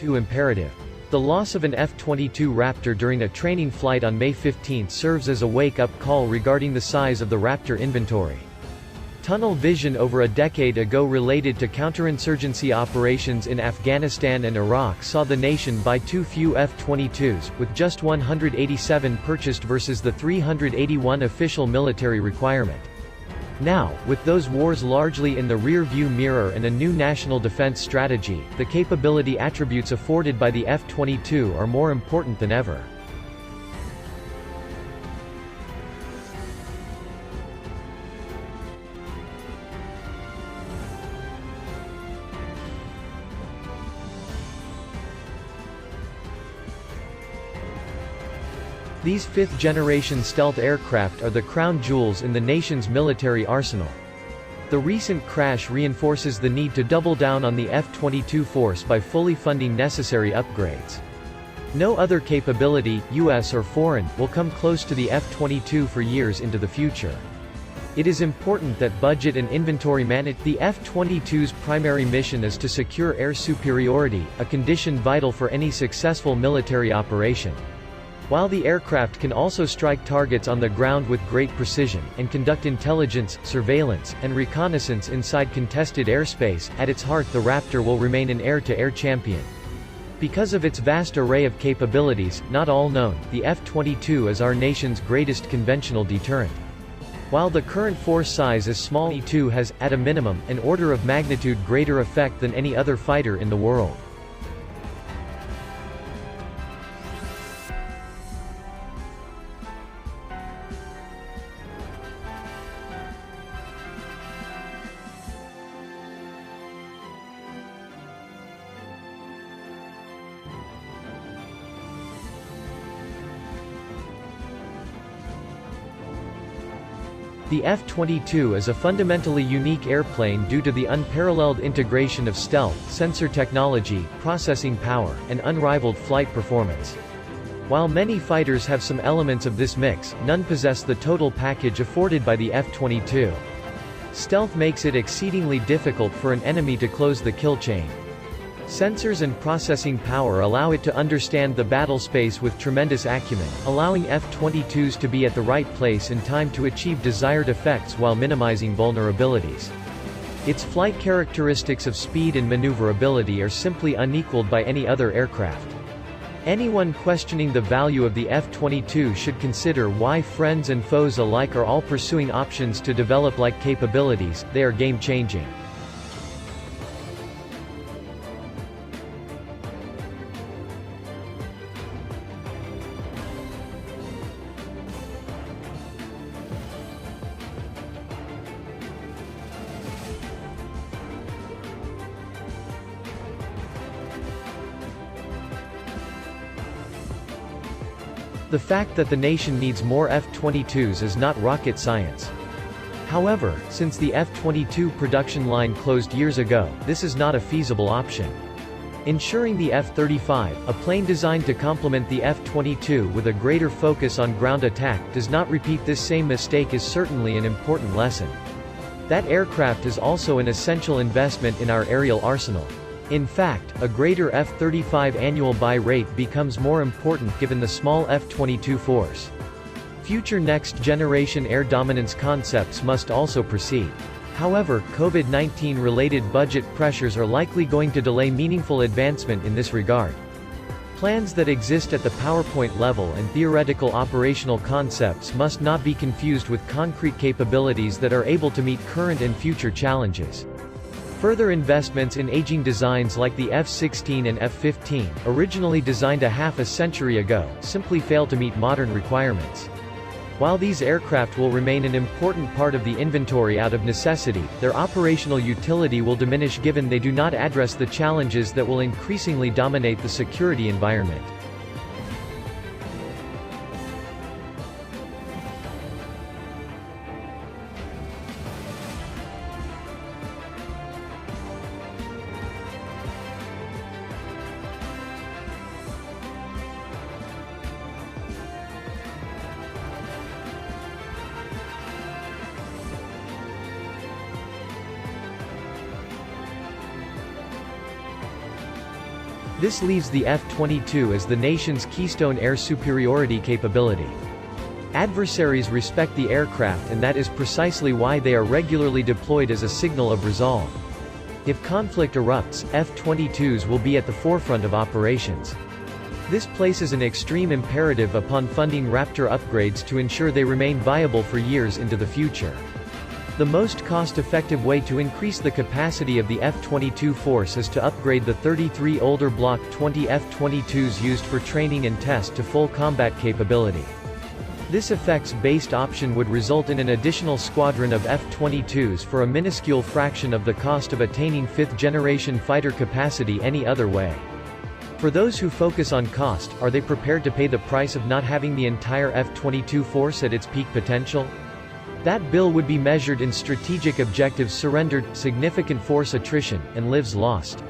F-22 imperative. The loss of an F-22 Raptor during a training flight on May 15 serves as a wake-up call regarding the size of the Raptor inventory. Tunnel vision over a decade ago related to counterinsurgency operations in Afghanistan and Iraq saw the nation buy too few F-22s, with just 187 purchased versus the 381 official military requirement. Now, with those wars largely in the rear-view mirror and a new national defense strategy, the capability attributes afforded by the F-22 are more important than ever. These fifth-generation stealth aircraft are the crown jewels in the nation's military arsenal. The recent crash reinforces the need to double down on the F-22 force by fully funding necessary upgrades. No other capability, US or foreign, will come close to the F-22 for years into the future. It is important that budget and inventory manage. The F-22's primary mission is to secure air superiority, a condition vital for any successful military operation. While the aircraft can also strike targets on the ground with great precision, and conduct intelligence, surveillance, and reconnaissance inside contested airspace, at its heart the Raptor will remain an air-to-air champion. Because of its vast array of capabilities, not all known, the F-22 is our nation's greatest conventional deterrent. While the current force size is small, E-2 has, at a minimum, an order of magnitude greater effect than any other fighter in the world. The F-22 is a fundamentally unique airplane due to the unparalleled integration of stealth, sensor technology, processing power, and unrivaled flight performance. While many fighters have some elements of this mix, none possess the total package afforded by the F-22. Stealth makes it exceedingly difficult for an enemy to close the kill chain. Sensors and processing power allow it to understand the battle space with tremendous acumen, allowing F-22s to be at the right place in time to achieve desired effects while minimizing vulnerabilities. Its flight characteristics of speed and maneuverability are simply unequaled by any other aircraft. Anyone questioning the value of the F-22 should consider why friends and foes alike are all pursuing options to develop like capabilities. They are game-changing. The fact that the nation needs more F-22s is not rocket science. However, since the F-22 production line closed years ago, this is not a feasible option. Ensuring the F-35, a plane designed to complement the F-22 with a greater focus on ground attack, does not repeat this same mistake is certainly an important lesson. That aircraft is also an essential investment in our aerial arsenal. In fact, a greater F-35 annual buy rate becomes more important given the small F-22 force. Future next-generation air dominance concepts must also proceed. However, COVID-19 related budget pressures are likely going to delay meaningful advancement in this regard. Plans that exist at the PowerPoint level and theoretical operational concepts must not be confused with concrete capabilities that are able to meet current and future challenges. Further investments in aging designs like the F-16 and F-15, originally designed a half a century ago, simply fail to meet modern requirements. While these aircraft will remain an important part of the inventory out of necessity, their operational utility will diminish given they do not address the challenges that will increasingly dominate the security environment. This leaves the F-22 as the nation's keystone air superiority capability. Adversaries respect the aircraft, and that is precisely why they are regularly deployed as a signal of resolve. If conflict erupts, F-22s will be at the forefront of operations. This places an extreme imperative upon funding Raptor upgrades to ensure they remain viable for years into the future. The most cost-effective way to increase the capacity of the F-22 force is to upgrade the 33 older Block 20 F-22s used for training and test to full combat capability. This effects-based option would result in an additional squadron of F-22s for a minuscule fraction of the cost of attaining fifth-generation fighter capacity any other way. For those who focus on cost, are they prepared to pay the price of not having the entire F-22 force at its peak potential? That bill would be measured in strategic objectives surrendered, significant force attrition, and lives lost.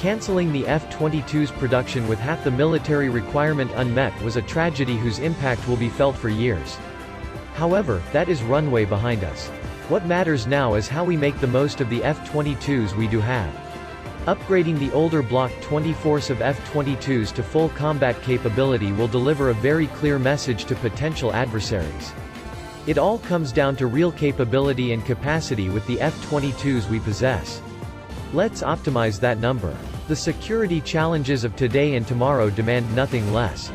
Canceling the F-22's production with half the military requirement unmet was a tragedy whose impact will be felt for years. However, that is runway behind us. What matters now is how we make the most of the F-22s we do have. Upgrading the older Block 20 force of F-22s to full combat capability will deliver a very clear message to potential adversaries. It all comes down to real capability and capacity with the F-22s we possess. Let's optimize that number. The security challenges of today and tomorrow demand nothing less.